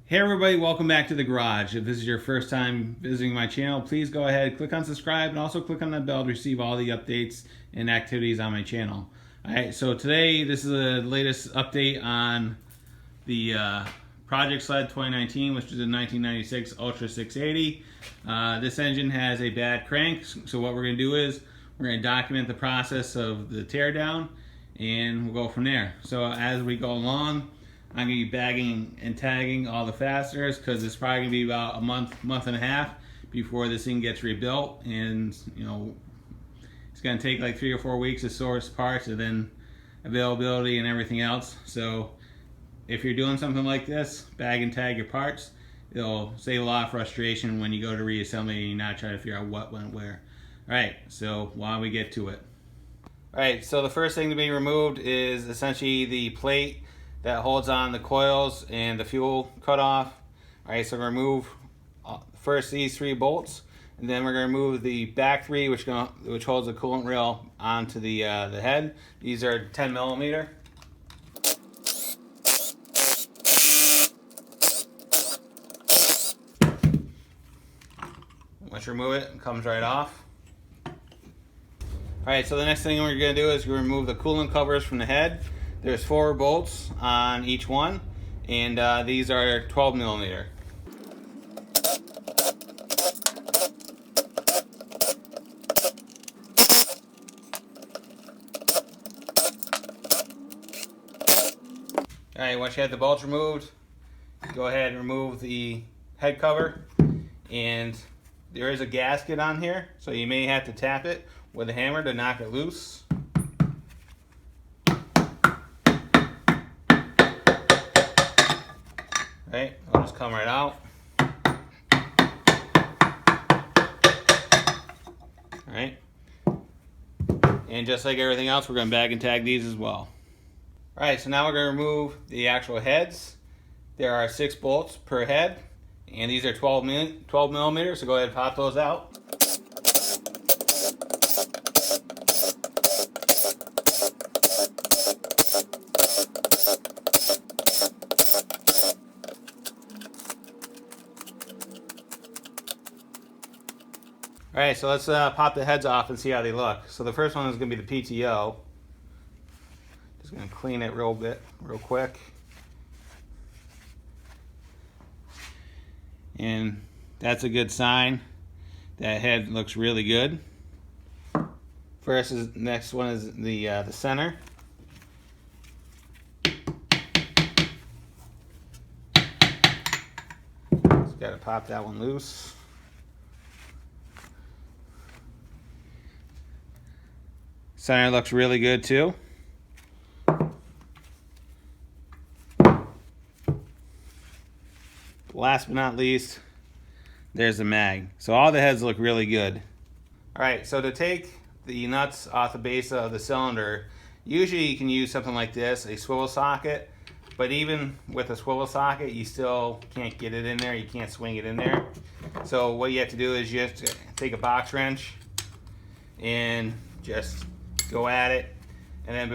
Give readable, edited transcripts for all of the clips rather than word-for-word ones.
Hey everybody, welcome back to the garage. If this is your first time visiting my channel, please go ahead, click on subscribe, and also click on the bell to receive all the updates and activities on my channel. Alright, so today this is the latest update on the Project Sled 2019, which is a 1996 Ultra 680. This engine has a bad crank, so what we're going to do is we're going to document the process of the teardown, and we'll go from there. So as we go along, I'm going to be bagging and tagging all the fasteners because it's probably going to be about a month and a half before this thing gets rebuilt, and you know, it's going to take like 3 or 4 weeks to source parts and then availability and everything else. So if you're doing something like this, bag and tag your parts. It'll save a lot of frustration when you go to reassembly and you're not trying to figure out what went where. Alright, so why don't we get to it. Alright, so the first thing to be removed is essentially the plate that holds on the coils and the fuel cutoff. Alright, so we're going to remove first these 3 bolts, and then we're going to remove the back 3 which holds the coolant rail onto the head. These are 10 millimeter. Once you remove it, it comes right off. Alright, so the next thing we're going to do is remove the coolant covers from the head. There's 4 bolts on each one, and these are 12 millimeter. Alright, once you have the bolts removed, go ahead and remove the head cover, and there is a gasket on here, so you may have to tap it with a hammer to knock it loose. Alright, it'll just come right out. Alright. And just like everything else, we're going to bag and tag these as well. Alright, so now we're going to remove the actual heads. There are 6 bolts per head, and these are 12 millimeters, so go ahead and pop those out. Alright, so let's pop the heads off and see how they look. So the first one is going to be the PTO. Just going to clean it real quick. And that's a good sign. That head looks really good. Next one is the center. Just got to pop that one loose. Center looks really good too. Last but not least, there's the mag. So all the heads look really good. Alright, so to take the nuts off the base of the cylinder, usually you can use something like this, a swivel socket. But even with a swivel socket, you still can't get it in there. You can't swing it in there. So what you have to do is you have to take a box wrench and just go at it, and then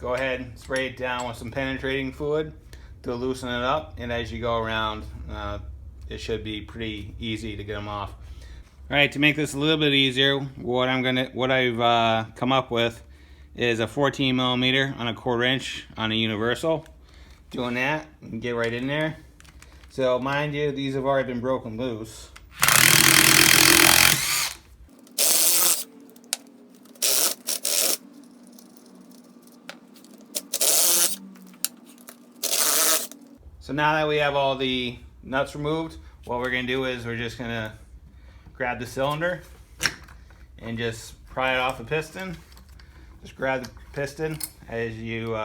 go ahead and spray it down with some penetrating fluid to loosen it up, and as you go around, it should be pretty easy to get them off. Alright, to make this a little bit easier, what I've come up with is a 14 millimeter on a 1/4 inch on a universal. Doing that, you can get right in there. So mind you, these have already been broken loose. So now that we have all the nuts removed, what we're going to do is we're just going to grab the cylinder and just pry it off the piston. Just grab the piston as you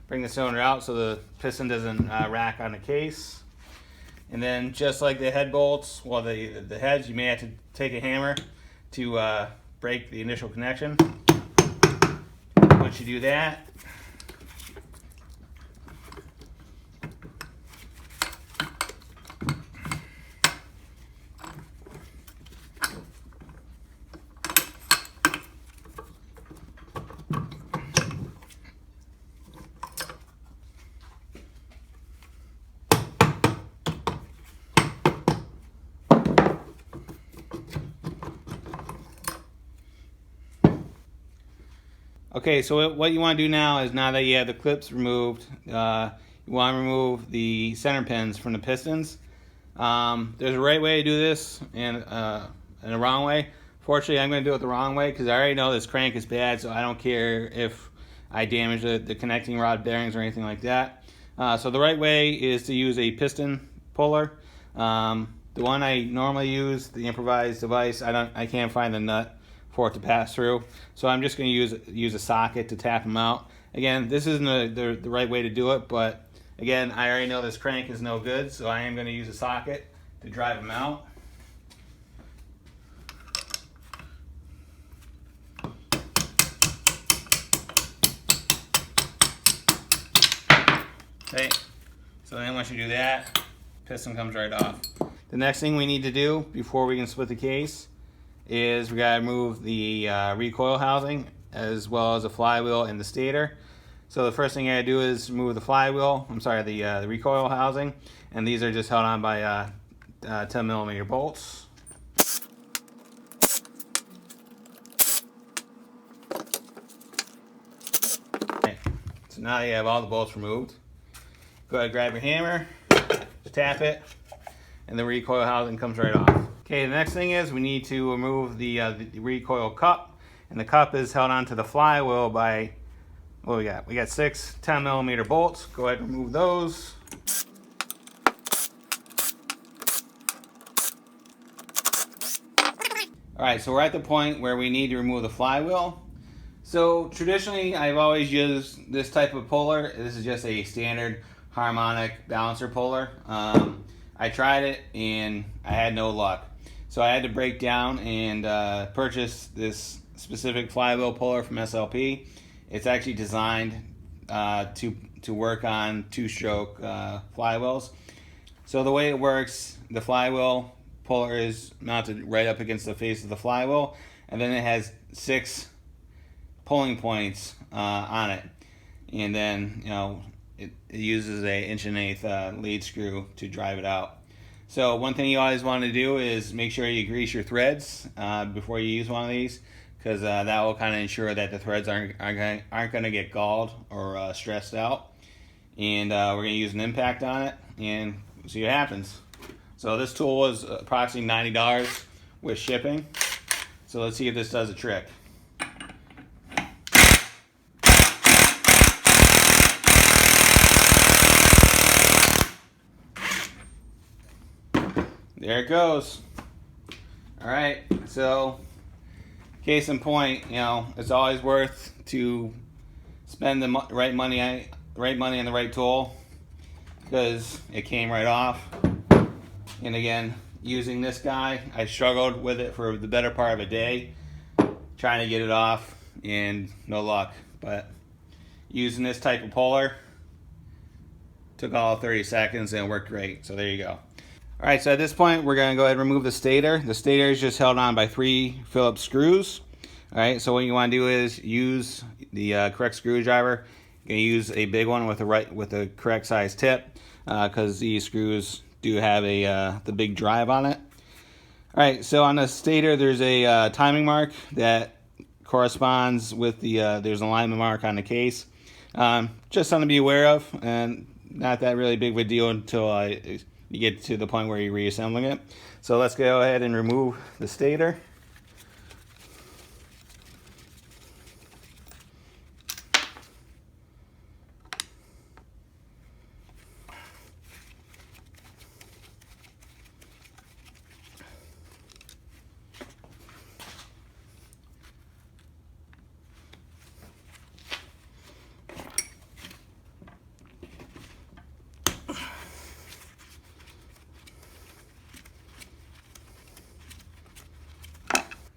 bring the cylinder out so the piston doesn't rack on the case. And then just like the head bolts, well the heads, you may have to take a hammer to break the initial connection. Once you do that, Okay, so what you want to do now is, now that you have the clips removed, you want to remove the center pins from the pistons. There's a right way to do this and a wrong way. Fortunately, I'm going to do it the wrong way because I already know this crank is bad, so I don't care if I damage the connecting rod bearings or anything like that. So the right way is to use a piston puller. The one I normally use, the improvised device, I can't find the nut for it to pass through, so I'm just going to use a socket to tap them out. Again, this isn't the right way to do it, but again, I already know this crank is no good, so I am going to use a socket to drive them out. Okay, so then once you do that, piston comes right off. The next thing we need to do before we can split the case is we gotta remove the recoil housing as well as the flywheel and the stator. So the first thing I gotta do is remove the flywheel, the recoil housing, and these are just held on by 10mm bolts. Okay. So now that you have all the bolts removed, go ahead and grab your hammer, tap it, and the recoil housing comes right off. Okay, the next thing is we need to remove the recoil cup, and the cup is held onto the flywheel by, what we got? We got 6 10mm bolts. Go ahead and remove those. All right, so we're at the point where we need to remove the flywheel. So traditionally, I've always used this type of puller. This is just a standard harmonic balancer puller. I tried it and I had no luck. So I had to break down and purchase this specific flywheel puller from SLP. It's actually designed to work on 2-stroke flywheels. So the way it works, the flywheel puller is mounted right up against the face of the flywheel, and then it has 6 pulling points on it. And then, you know, it uses a 1/8" lead screw to drive it out. So one thing you always want to do is make sure you grease your threads before you use one of these, because that will kind of ensure that the threads aren't going to get galled or stressed out. And we're going to use an impact on it and see what happens. So this tool was approximately $90 with shipping. So let's see if this does a trick. There it goes. All right, so case in point, you know, it's always worth to spend the right money on the right tool, because it came right off. And again, using this guy, I struggled with it for the better part of a day trying to get it off, and no luck. But using this type of puller, took all 30 seconds and it worked great. So there you go. All right, so at this point, we're going to go ahead and remove the stator. The stator is just held on by 3 Phillips screws. All right, so what you want to do is use the correct screwdriver. You're going to use a big one with the correct size tip, because these screws do have the big drive on it. All right, so on the stator, there's a timing mark that corresponds with there's an alignment mark on the case. Just something to be aware of, and not that really big of a deal until you get to the point where you're reassembling it. So let's go ahead and remove the stator.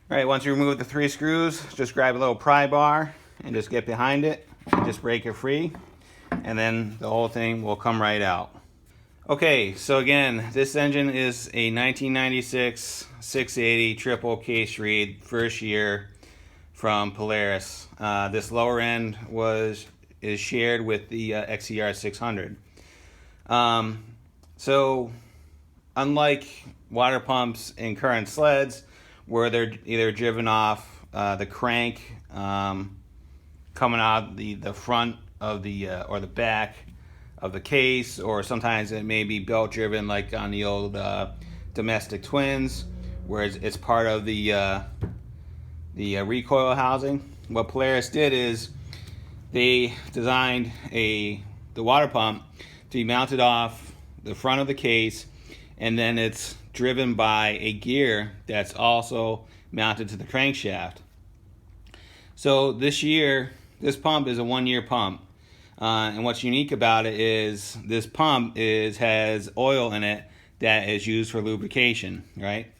All right, once you remove the 3 screws, just grab a little pry bar and just get behind it and just break it free, and then the whole thing will come right out. Okay, so again, this engine is a 1996 680 triple case read, first year, from Polaris. This lower end is shared with the XCR 600. So unlike water pumps and current sleds, where they're either driven off the crank coming out the front of the or the back of the case, or sometimes it may be belt driven like on the old domestic twins, where it's part of the recoil housing. What Polaris did is they designed the water pump to be mounted off the front of the case, and then it's driven by a gear that's also mounted to the crankshaft. So this pump is a 1-year pump, and what's unique about it is this pump has oil in it that is used for lubrication, right?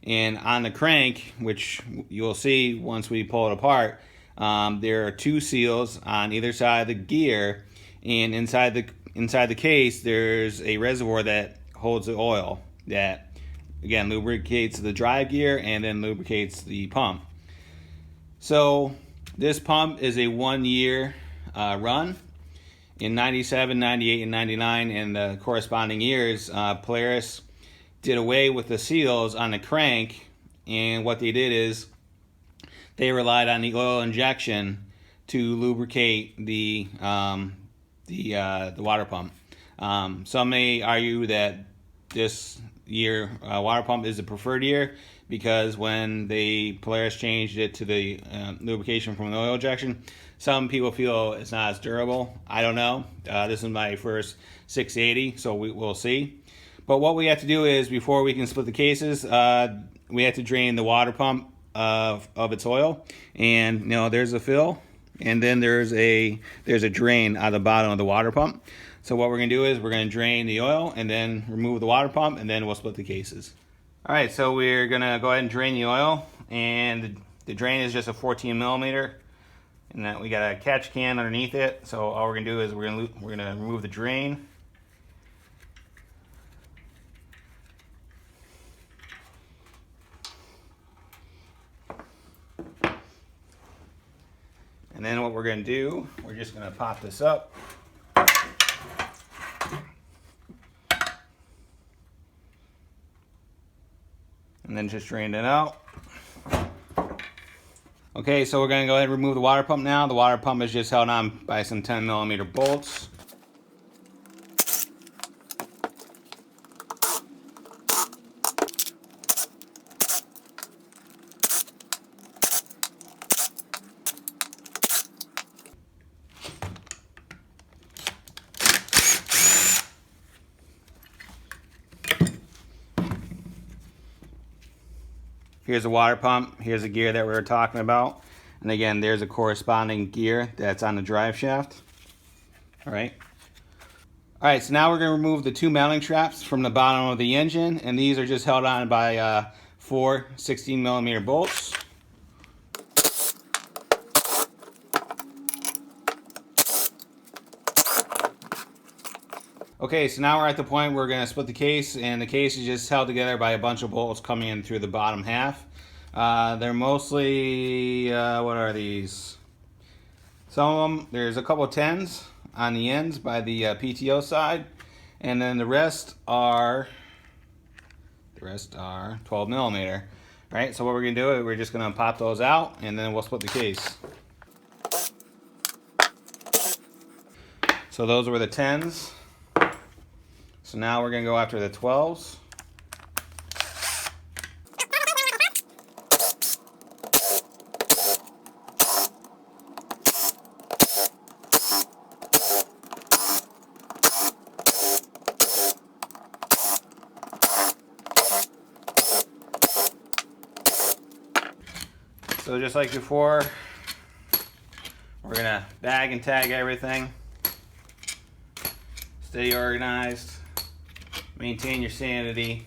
And on the crank, which you'll see once we pull it apart, there are 2 seals on either side of the gear, and inside the case there's a reservoir that holds the oil that again lubricates the drive gear and then lubricates the pump. So this pump is a 1-year run. In 97, 98, and 99, and the corresponding years, Polaris did away with the seals on the crank, and what they did is they relied on the oil injection to lubricate the water pump. Some may argue that this year water pump is the preferred year, because when Polaris changed it to the lubrication from the oil injection, some people feel it's not as durable. I don't know. This is my first 680, so we'll see. But what we have to do is, before we can split the cases, we have to drain the water pump of its oil. And there's a fill, and then there's a drain at the bottom of the water pump. So what we're going to do is we're going to drain the oil and then remove the water pump, and then we'll split the cases. All right, so we're going to go ahead and drain the oil, and the drain is just a 14 millimeter. And then we got a catch can underneath it. So all we're gonna do is we're gonna remove the drain. And then what we're gonna do, we're just gonna pop this up. And then just drain it out. Okay, so we're going to go ahead and remove the water pump now. The water pump is just held on by some 10 millimeter bolts. Here's the water pump. Here's the gear that we were talking about. And again, there's a corresponding gear that's on the drive shaft. All right. All right, so now we're going to remove the 2 mounting straps from the bottom of the engine. And these are just held on by 4 16 millimeter bolts. Okay, so now we're at the point where we're going to split the case, and the case is just held together by a bunch of bolts coming in through the bottom half. They're mostly, what are these? Some of them, there's a couple of 10s on the ends by the PTO side, and then the rest are 12 millimeter. Right, so what we're going to do is we're just going to pop those out, and then we'll split the case. So those were the 10s. So now we're going to go after the 12s. So just like before, we're going to bag and tag everything. Stay organized. Maintain your sanity.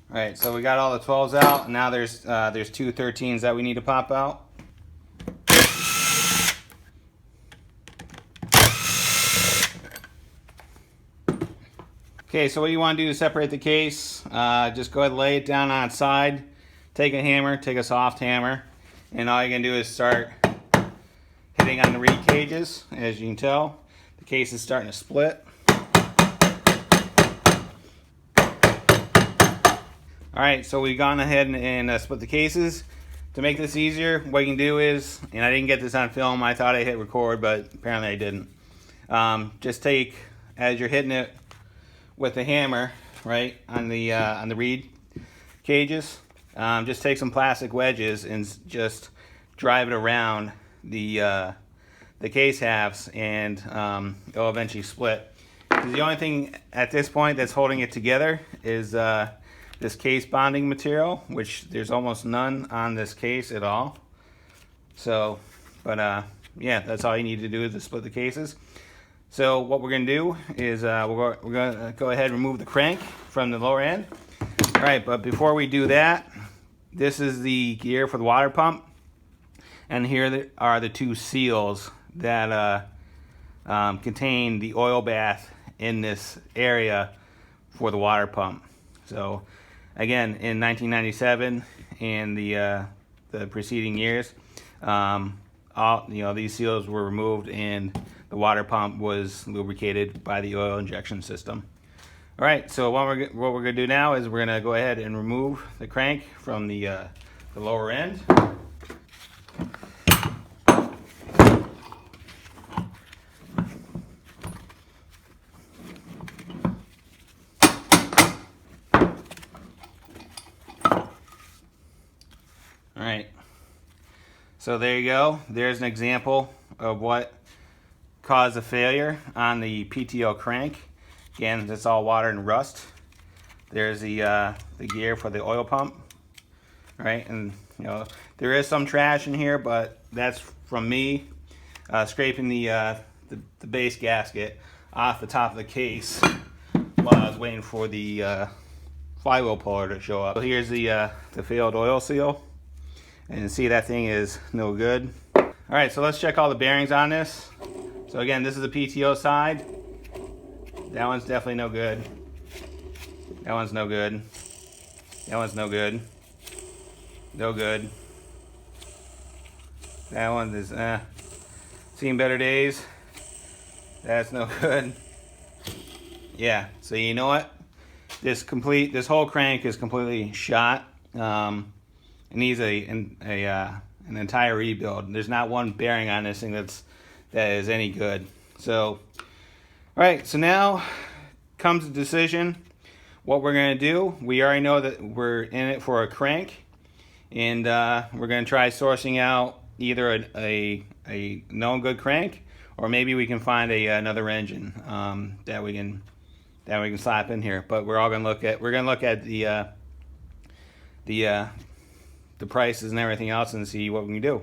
All right, so we got all the 12s out. Now there's 2 13s that we need to pop out. Okay, so what you want to do to separate the case, just go ahead and lay it down on its side. Take a hammer, take a soft hammer, and all you're going to do is start hitting on the reed cages. As you can tell, the case is starting to split. Alright, so we've gone ahead and split the cases. To make this easier, what you can do is, and I didn't get this on film, I thought I hit record, but apparently I didn't. Just take, as you're hitting it with the hammer, right, on the reed cages, just take some plastic wedges and just drive it around the case halves, and it'll eventually split. The only thing at this point that's holding it together is this case bonding material, which there's almost none on this case at all. So, but yeah, that's all you need to do is to split the cases. So what we're going to do is we're going to go ahead and remove the crank from the lower end. All right, but before we do that, this is the gear for the water pump. And here are the two seals that contain the oil bath in this area for the water pump. So again, in 1997 and the preceding years, these seals were removed and the water pump was lubricated by the oil injection system. All right, so what we're going to do now is we're going to go ahead and remove the crank from the lower end. All right, so there you go. There's an example of what caused a failure on the PTO crank. Again, it's all water and rust. There's the gear for the oil pump. All right, and there is some trash in here, but that's from me scraping the base gasket off the top of the case while I was waiting for the flywheel puller to show up. So here's the failed oil seal. And see, that thing is no good. All right, so let's check all the bearings on this. So again, this is the PTO side. That one's definitely no good. That one's no good. That one's no good. No good. That one is seen better days. That's no good. Yeah, so you know what? This whole crank is completely shot. It needs an entire rebuild. There's not one bearing on this thing that is any good. So, all right. So now comes the decision. What we're going to do. We already know that we're in it for a crank, and we're going to try sourcing out either a known good crank, or maybe we can find another engine that we can slap in here. But we're going to look at the prices and everything else and see what we can do.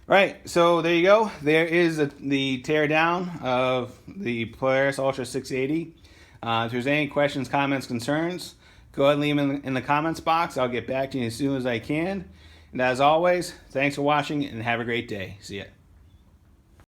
All right, so there you go. There is the teardown of the Polaris Ultra 680. If there's any questions, comments, concerns, go ahead and leave them in the comments box. I'll get back to you as soon as I can. And as always, thanks for watching and have a great day. See ya.